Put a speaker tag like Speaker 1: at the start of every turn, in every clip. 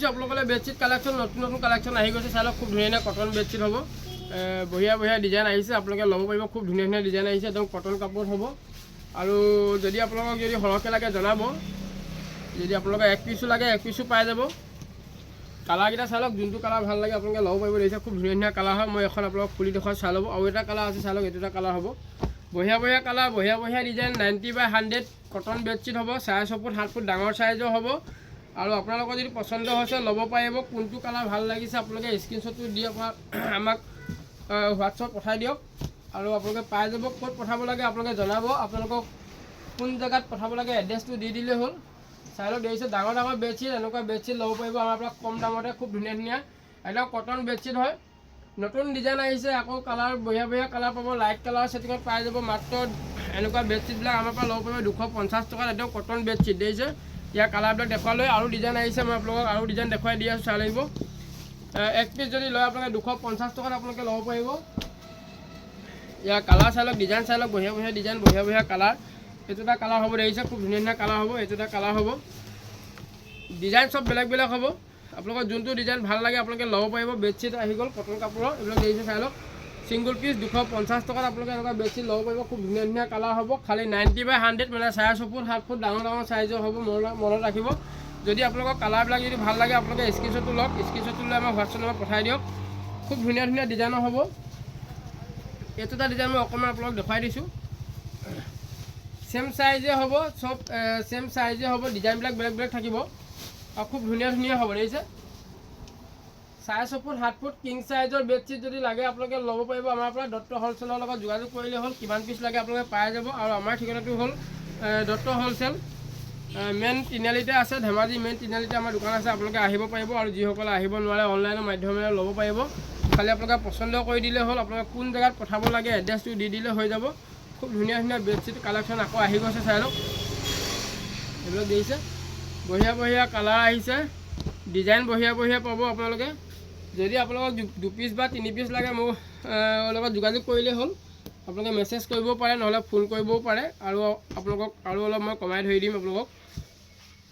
Speaker 1: দিছোঁ আপোনালোকলৈ bedsheet collection নতুন নতুন কালেকশ্যন আহি গৈছে চাই লওক খুব ধুনীয়া ধুনীয়া কটন বেডশ্বীট হ'ব বঢ়িয়া বঢ়িয়া ডিজাইন আহিছে আপোনালোকে ল'ব পাৰিব খুব ধুনীয়া ধুনীয়া ডিজাইন আহিছে একদম কটন কাপোৰ হ'ব আৰু যদি আপোনালোকক যদি সৰহকৈ লাগে জনাব যদি আপোনালোকে এক পিচো লাগে এক পিচো পাই যাব কালাৰকেইটা চাই লওক যোনটো কালাৰ ভাল লাগে আপোনালোকে ল'ব পাৰিব দেখিছে খুব ধুনীয়া ধুনীয়া কালাৰ হয় মই এখন আপোনালোকক খুলি দেখুৱাই চাই ল'ব আৰু এটা কালাৰ আছে চাই লওক এইটো এটা কালাৰ হ'ব বঢ়িয়া বঢ়িয়া কালাৰ বঢ়িয়া বঢ়িয়া ডিজাইন 90/100 কটন বেডশ্বীট হ'ব 6.5 ফুট 7 ফুট ডাঙৰ চাইজৰ হ'ব আৰু আপোনালোকৰ যদি পচন্দ হৈছে ল'ব পাৰিব কোনটো কালাৰ ভাল লাগিছে আপোনালোকে স্ক্ৰীনশ্বটটো দি আমাক হোৱাটছআপ পঠাই দিয়ক আৰু আপোনালোকে পাই যাব ক'ত পঠাব লাগে আপোনালোকে জনাব আপোনালোকক কোন জেগাত পঠাব লাগে এড্ৰেছটো দি দিলে হ'ল চাই লওক দেখিছে ডাঙৰ ডাঙৰ বেডশ্বীট এনেকুৱা বেডশ্বীট ল'ব পাৰিব আমাৰ পৰা কম দামতে খুব ধুনীয়া ধুনীয়া একদম কটন বেডশ্বীট হয় নতুন ডিজাইন আহিছে আকৌ কালাৰ বঢ়িয়া বঢ়িয়া কালাৰ পাব লাইট কালাৰ ছেটিঙত পাই যাব মাত্ৰ এনেকুৱা বেডশ্বীটবিলাক আমাৰ পৰা ল'ব পাৰিব 250 টকাত একদম কটন বেডশ্বীট দেখিছে ইয়াৰ কালাৰবিলাক দেখুৱালৈ আৰু ডিজাইন আহিছে মই আপোনালোকক আৰু ডিজাইন দেখুৱাই দি আছোঁ চাই লাগিব এক পিচ যদি লয় আপোনালোকে 250 টকাত আপোনালোকে ল'ব পাৰিব ইয়াৰ কালাৰ চাই লওক ডিজাইন চাই লওক বঢ়িয়া বঢ়িয়া ডিজাইন বঢ়িয়া বঢ়িয়া কালাৰ এইটো এটা কালাৰ হ'ব দেখিছে খুব ধুনীয়া ধুনীয়া কালাৰ হ'ব এইটো এটা কালাৰ হ'ব ডিজাইন চব বেলেগ বেলেগ হ'ব আপোনালোকৰ যোনটো ডিজাইন ভাল লাগে আপোনালোকে ল'ব পাৰিব বেডশ্বীট আহি গ'ল কটন কাপোৰৰ এইবিলাক দেখিছে চাই লওক সিংগল পিচ 250 টকাত আপোনালোকে এনেকুৱা বেডশ্বীট ল'ব পাৰিব খুব ধুনীয়া ধুনীয়া কালাৰ হ'ব খালি 90/100 মানে 6.5 ফুট 7 ফুট ডাঙৰ ডাঙৰ চাইজৰ হ'ব মনত ৰাখিব যদি আপোনালোকৰ কালাৰবিলাক যদি ভাল লাগে আপোনালোকে স্ক্ৰীনশ্বটটো লওক স্ক্ৰীনশ্বটটো লৈ আমাক হোৱাটছআপ নম্বৰত পঠাই দিয়ক খুব ধুনীয়া ধুনীয়া ডিজাইনৰ হ'ব এইটো এটা ডিজাইন মই অকণমান আপোনালোকক দেখুৱাই দিছোঁ সেম সাইজে হ'ব সব সেম সাইজে হ'ব ডিজাইনবিলাক বেলেগ বেলেগ থাকিব আৰু খুব ধুনীয়া ধুনীয়া হ'ব দেখিছে 6.5 ফুট 7 ফুট কিং সাইজৰ বেডশ্বীট যদি লাগে আপোনালোকে ল'ব পাৰিব আমাৰ পৰা দত্ত হ'লচেলৰ লগত যোগাযোগ কৰিলে হ'ল কিমান পিচ লাগে আপোনালোকে পাই যাব আৰু আমাৰ ঠিকনাটো হ'ল দত্ত হ'লচেল মেইন তিনিআলিতে আছে ধেমাজি মেইন তিনিআলিতে আমাৰ দোকান আছে আপোনালোকে আহিব পাৰিব আৰু যিসকলে আহিব নোৱাৰে অনলাইনৰ মাধ্যমেৰে ল'ব পাৰিব খালি আপোনালোকে পচন্দ কৰি দিলে হ'ল আপোনালোকে কোন জেগাত পঠাব লাগে এড্ৰেছটো দি দিলে হৈ যাব খুব ধুনীয়া ধুনীয়া বেডশ্বীট কালেকশ্যন আকৌ আহি গৈছে চাই লওক এইবিলাক দেখিছে বঢ়িয়া বঢ়িয়া কালাৰ আহিছে ডিজাইন বঢ়িয়া বঢ়িয়া পাব আপোনালোকে যদি আপোনালোকক 2 পিচ বা 3 পিচ লাগে মোৰ লগত যোগাযোগ কৰিলে হ'ল আপোনালোকে মেছেজ কৰিব পাৰে নহ'লে ফোন কৰিবও পাৰে আৰু আপোনালোকক আৰু অলপ মই কমাই ধৰি দিম আপোনালোকক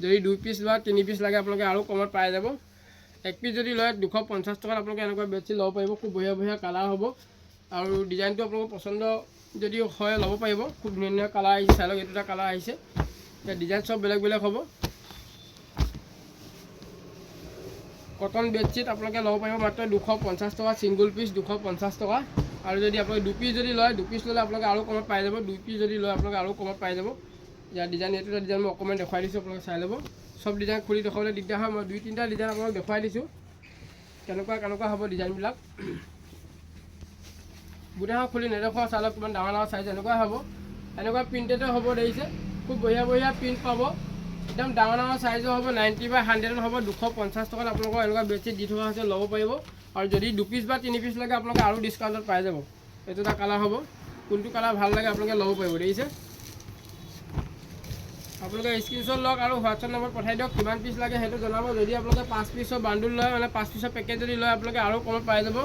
Speaker 1: যদি 2 পিচ বা 3 পিচ লাগে আপোনালোকে আৰু কমত পাই যাব এক পিচ যদি লয় 250 টকাত আপোনালোকে এনেকুৱা বেডশ্বীট ল'ব পাৰিব খুব বঢ়িয়া বঢ়িয়া কালাৰ হ'ব আৰু ডিজাইনটো আপোনালোকৰ পচন্দ যদি হয় ল'ব পাৰিব খুব ধুনীয়া ধুনীয়া কালাৰ আহিছে চাই লওক এইটো এটা কালাৰ আহিছে এতিয়া ডিজাইন চব বেলেগ বেলেগ হ'ব কটন বেডশ্বীট আপোনালোকে ল'ব পাৰিব মাত্ৰ 250 টকা সিংগল পিচ 250 টকা আৰু যদি আপোনালোকে 2 পিচ যদি লয় 2 পিচ ল'লে আপোনালোকে আৰু কমত পাই যাব 2 পিচ যদি লয় আপোনালোকে আৰু কমত পাই যাব ইয়াৰ ডিজাইন এইটো এটা ডিজাইন মই অকণমান দেখুৱাই দিছোঁ আপোনালোকে চাই ল'ব সব ডিজাইন খুলি দেখুৱাবলৈ দিগদাৰ হয় মই 2-3টা ডিজাইন আপোনালোক দেখুৱাই দিছোঁ কেনেকুৱা কেনেকুৱা হ'ব ডিজাইনবিলাক গোটেইখন খুলি নেদেখুৱাওঁ চাই লওক কিমান ডাঙৰ ডাঙৰ চাইজ এনেকুৱা হ'ব এনেকুৱা প্ৰিণ্টেডে হ'ব দেখিছে খুব বঢ়িয়া বঢ়িয়া প্ৰিণ্ট পাব একদম ডাঙৰ ডাঙৰ চাইজৰ হ'ব 90/100 হ'ব 250 টকাত আপোনালোকৰ এনেকুৱা বেডশ্বীট দি থকা হৈছে ল'ব পাৰিব আৰু যদি 2 পিচ বা 3 পিচ লাগে আপোনালোকে আৰু ডিছকাউণ্টত পাই যাব এইটো এটা কালাৰ হ'ব কোনটো কালাৰ ভাল লাগে আপোনালোকে ল'ব পাৰিব দেখিছে আপোনালোকে স্ক্ৰীনশ্বট লওক আৰু হোৱাটছআপ নম্বৰত পঠাই দিয়ক কিমান পিচ লাগে সেইটো জনাব যদি আপোনালোকে 5 পিচৰ বাণ্ডুল লয় মানে 5 পিচৰ পেকেট যদি লয় আপোনালোকে আৰু কমত পাই যাব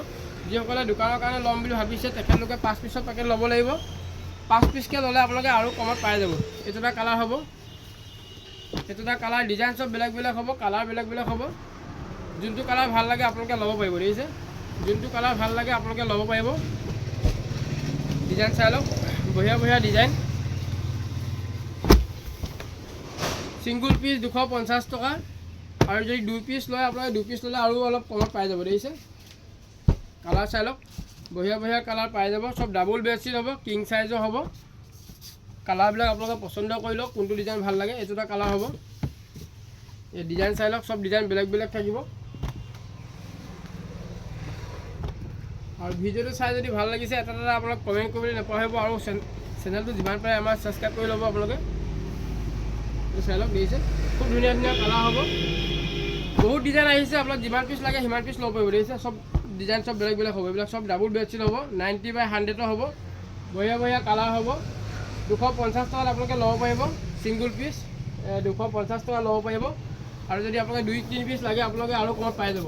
Speaker 1: যিসকলে দোকানৰ কাৰণে ল'ম বুলি ভাবিছে তেখেতলোকে 5 পিচৰ পেকেট ল'ব লাগিব 5 পিচকৈ ল'লে আপোনালোকে আৰু কমত পাই যাব এইটো এটা কালাৰ হ'ব এইটো এটা কালাৰ ডিজাইন চব বেলেগ বেলেগ হ'ব কালাৰ বেলেগ বেলেগ হ'ব যোনটো কালাৰ ভাল লাগে আপোনালোকে ল'ব পাৰিব দেখিছে যোনটো কালাৰ ভাল লাগে আপোনালোকে ল'ব পাৰিব ডিজাইন চাই লওক বঢ়িয়া বঢ়িয়া ডিজাইন সিংগল পিচ 250 টকা আৰু যদি 2 পিচ লয় আপোনালোকে 2 পিচ ল'লে আৰু অলপ কমত পাই যাব দেখিছে কালাৰ চাই লওক বঢ়িয়া বঢ়িয়া কালাৰ পাই যাব সব ডাবল বেডশ্বীট হ'ব কিং সাইজৰ হ'ব কালাৰবিলাক আপোনালোকে পচন্দ কৰি লওক কোনটো ডিজাইন ভাল লাগে এইটো এটা কালাৰ হ'ব এই ডিজাইন চাই লওক সব ডিজাইন বেলেগ বেলেগ থাকিব আৰু ভিডিঅ'টো চাই যদি ভাল লাগিছে এটা এটা আপোনালোক কমেণ্ট কৰিবলৈ নাপাহৰিব আৰু চেনেলটো যিমান পাৰে আমাৰ ছাবস্ক্ৰাইব কৰি ল'ব আপোনালোকে চাই লওক দেখিছে খুব ধুনীয়া ধুনীয়া কালাৰ হ'ব বহুত ডিজাইন আহিছে আপোনাক যিমান পিচ লাগে সিমান পিচ ল'ব পাৰিব দেখিছে সব ডিজাইন সব বেলেগ বেলেগ হ'ব এইবিলাক সব ডাবল বেডশ্বীট হ'ব 90/100 হ'ব বঢ়িয়া বঢ়িয়া কালাৰ হ'ব 250 টকাত আপোনালোকে ল'ব পাৰিব সিংগল পিচ 250 টকা ল'ব পাৰিব আৰু যদি আপোনালোকে 2-3 পিচ লাগে আপোনালোকে আৰু কমত পাই যাব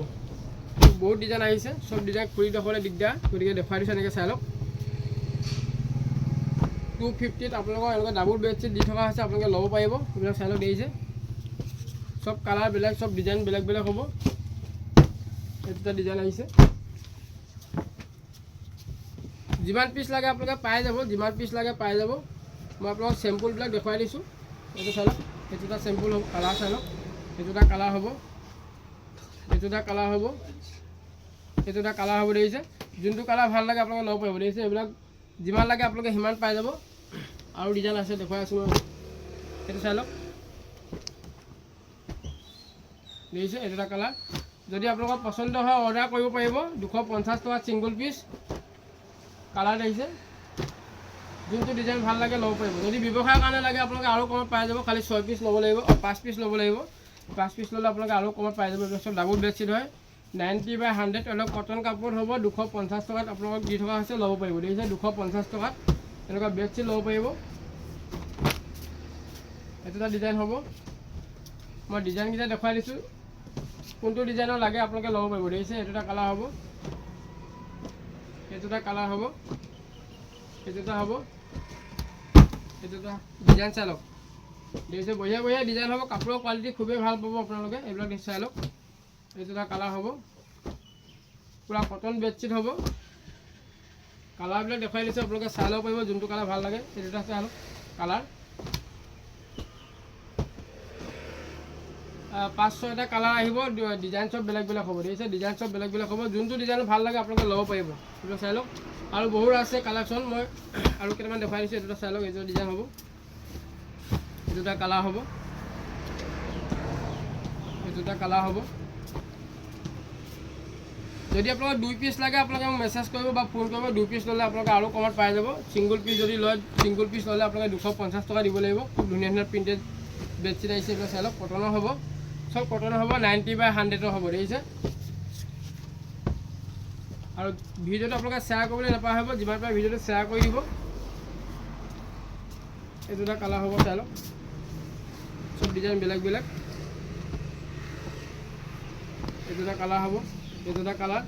Speaker 1: বহুত ডিজাইন আহিছে সব ডিজাইন খুলি দেখুৱাবলৈ দিগদাৰ গতিকে দেখুৱাই দিছোঁ এনেকৈ চাই লওক 250ত আপোনালোকৰ এনেকুৱা ডাবল বেডশ্বীট দি থকা হৈছে আপোনালোকে ল'ব পাৰিব এইবিলাক চাই লওক দেখিছে সব কালাৰ বেলেগ, সব ডিজাইন বেলেগ বেলেগ হ'ব। এটা ডিজাইন আহিছে, যিমান পিচ লাগে আপোনালোকে পাই যাব, যিমান পিচ লাগে পাই যাব। মই আপোনালোকক চেম্পুলবিলাক দেখুৱাই দিছোঁ। এইটো চাই লওক, এইটো এটা চেম্পুল হ'ব, কালাৰ চাই লওক। এইটো এটা কালাৰ হ'ব, এইটো এটা কালাৰ হ'ব, এইটো এটা কালাৰ হ'ব। দেখিছে, যোনটো কালাৰ ভাল লাগে আপোনালোকে ল'ব পাৰিব। দেখিছে, এইবিলাক যিমান লাগে আপোনালোকে সিমান পাই যাব। আৰু ডিজাইন আছে, দেখুৱাই আছোঁ মই। এইটো চাই লওক, দেখিছে, এইটো এটা কালাৰ। যদি আপোনালোকৰ পচন্দ হয় অৰ্ডাৰ কৰিব পাৰিব। 250 টকা ছিংগল পিচ কালাৰ। দেখিছে, যোনটো ডিজাইন ভাল লাগে ল'ব পাৰিব। যদি ব্যৱসায়ৰ কাৰণে লাগে আপোনালোকে আৰু কমত পাই যাব। খালি 6 পিচ ল'ব লাগিব, 5 পিচ ল'ব লাগিব। 5 পিচ ল'লে আপোনালোকে আৰু কমত পাই যাব। এইবিলাক চব ডাবুল বেডশ্বীট হয়, 90/100 অলপ কটন কাপোৰ হ'ব। 250 টকাত আপোনালোকক দি থকা হৈছে, ল'ব পাৰিব। দেখিছে, 250 টকাত এনেকুৱা বেডশ্বীট ল'ব পাৰিব। এইটো এটা ডিজাইন হ'ব, মই ডিজাইনকেইটা দেখুৱাই দিছোঁ। কোনটো ডিজাইনৰ লাগে আপোনালোকে ল'ব পাৰিব। দেখিছে, এইটো এটা কালাৰ হ'ব, এইটো এটা কালাৰ হ'ব, এইটো এটা হ'ব, এইটো এটা ডিজাইন চাই লওক। দেখিছে, বঢ়িয়া বঢ়িয়া ডিজাইন হ'ব। কাপোৰৰ কোৱালিটি খুবেই ভাল পাব আপোনালোকে। এইবিলাক চাই লওক, এইটো এটা কালাৰ হ'ব, পূৰা কটন বেডশ্বীট হ'ব। কালাৰবিলাক দেখুৱাই দিছোঁ, আপোনালোকে চাই ল'ব পাৰিব যোনটো কালাৰ ভাল লাগে। এইটো এটা চাই লওক কালাৰ, 5-6টা কালাৰ আহিব। ডিজাইন চব বেলেগ বেলেগ হ'ব। দেখিছে, ডিজাইন চব বেলেগ বেলেগ হ'ব। যোনটো ডিজাইন ভাল লাগে আপোনালোকে ল'ব পাৰিব। এইটো চাই লওক, আৰু বহুত আছে কালেকশ্যন। মই আৰু কেইটামান দেখুৱাই দিছোঁ। এইটো চাই লওক, এইটো ডিজাইন হ'ব, এইটো এটা কালাৰ হ'ব, এইটো এটা কালাৰ হ'ব। যদি আপোনালোকে 2 পিচ লাগে আপোনালোকে মোক মেছেজ কৰিব বা ফোন কৰিব। 2 পিচ ল'লে আপোনালোকে আৰু কমত পাই যাব। ছিংগল পিচ যদি লয়, ছিংগল পিচ ল'লে আপোনালোকে 250 টকা দিব লাগিব। খুব ধুনীয়া ধুনীয়া প্ৰিণ্টেড বেডশ্বীট আহিছে। এইবিলাক চাই লওক, কটনৰ হ'ব, চব কটনৰ হ'ব, 90/100 হ'ব। দেখিছে, আৰু ভিডিঅ'টো আপোনালোকে শ্বেয়াৰ কৰিবলৈ নাপাহৰিব। যিমান পাৰে ভিডিঅ'টো শ্বেয়াৰ কৰি দিব। এইটো এটা কালাৰ হ'ব, চাই লওক, চব ডিজাইন বেলেগ বেলেগ। এইটো এটা কালাৰ হ'ব, এইটো এটা কালাৰ।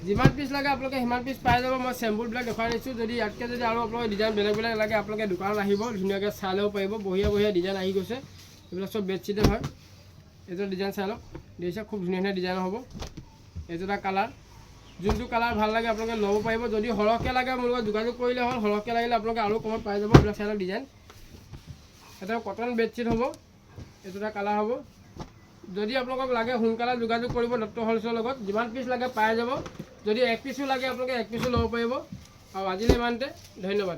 Speaker 1: যিমান পিচ লাগে আপোনালোকে সিমান পিচ পাই যাব। মই চেম্পুলবিলাক দেখুৱাই দিছোঁ। যদি ইয়াতকৈ যদি আৰু আপোনালোকে ডিজাইন বেলেগ বেলেগ লাগে আপোনালোকে দোকানত আহিব, ধুনীয়াকৈ চাই ল'ব পাৰিব। বঢ়িয়া বঢ়িয়া ডিজাইন আহি গৈছে। এইবিলাক চব বেডশ্বীটে হয়। এইটো ডিজাইন চাই লওক, দেখিছে, খুব ধুনীয়া ধুনীয়া ডিজাইন হ'ব। এইটো এটা কালাৰ, যোনটো কালাৰ ভাল লাগে আপোনালোকে ল'ব পাৰিব। যদি সৰহকৈ লাগে মোৰ লগত যোগাযোগ কৰিলে হ'ল। সৰহকৈ লাগিলে আপোনালোকে আৰু কমত পাই যাব। এইবিলাক চাই লওক ডিজাইন। এটা কটন বেডশ্বীট হ'ব, এইটো এটা কালাৰ হ'ব। যদি আপোনালোকক লাগে সোনকালে যোগাযোগ কৰিব ডক্টৰ হলচেলৰ লগত। যিমান পিচ লাগে পাই যাব। যদি 1 পিচো লাগে আপোনালোকে 1 পিচো ল'ব পাৰিব। আৰু আজিলৈ ইমানতে, ধন্যবাদ।